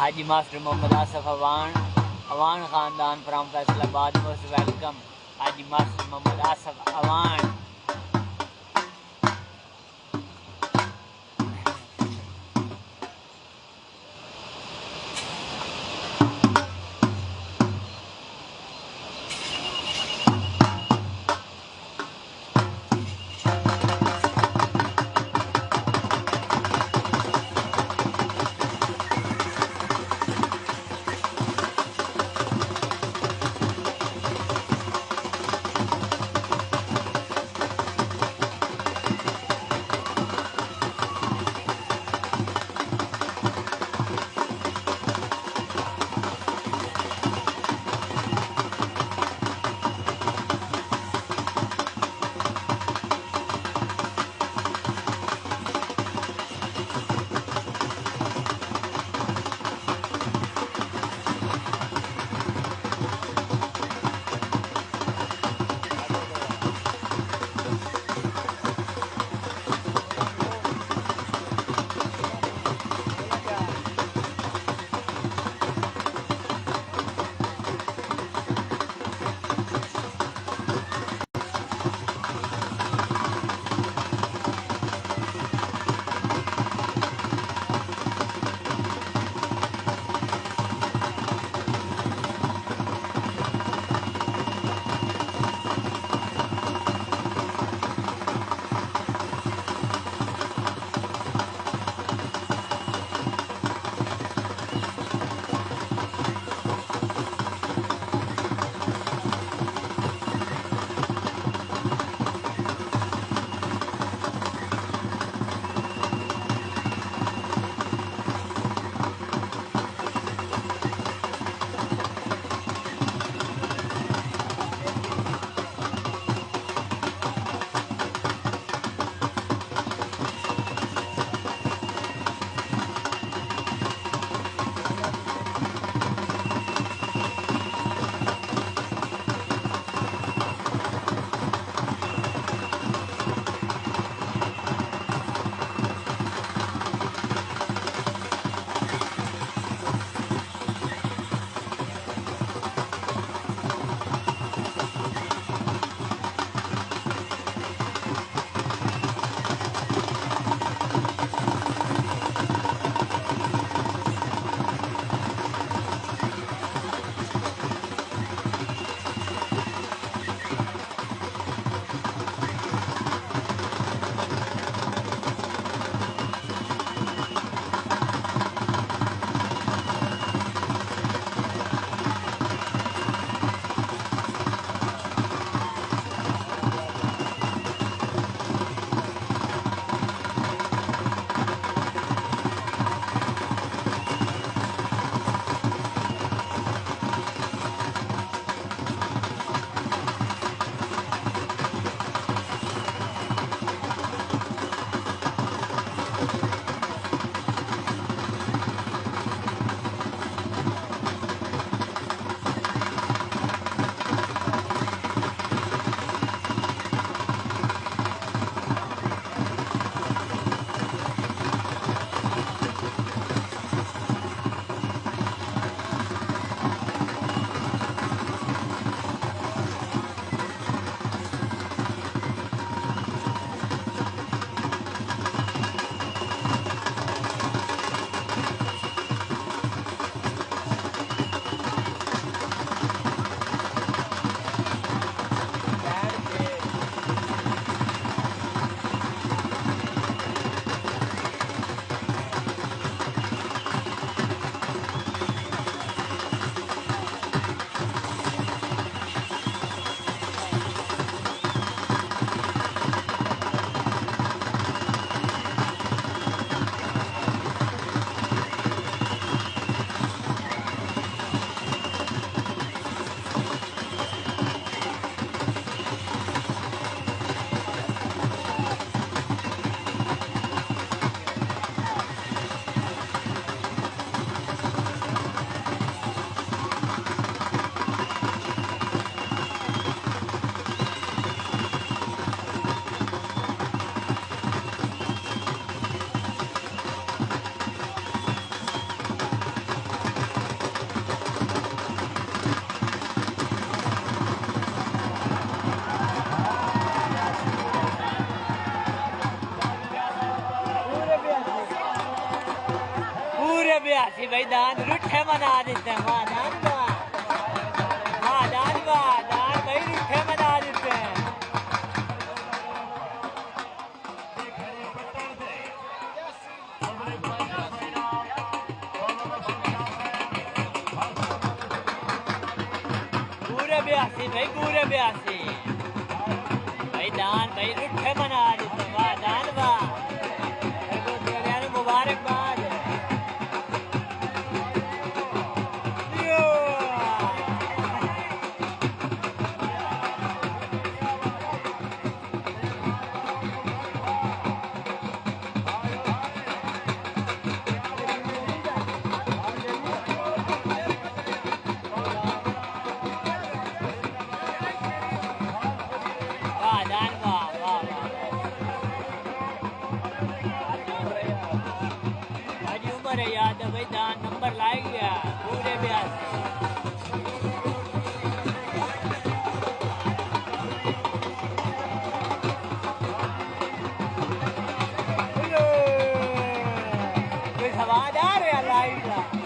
Haji Master Muhammad Asif Awan Khandan from Faisalabad, most welcome. Haji Master Muhammad Asif Awan. दान रुठे मना देते हैं। वाह दान वाह, वाह दान वाह, दान भाई रुठे मना देते हैं। पूरे 82 भाई, पूरे 82 भाई दान भाई रुठे मना देते हैं। वाह दान वाह, मुबारकबाद। वाह दान वाह, वाह हाजी उमर है याद है भाई, दान नंबर लाए गया पूरे 82। कोई सवाल आ रहा है लाइव का।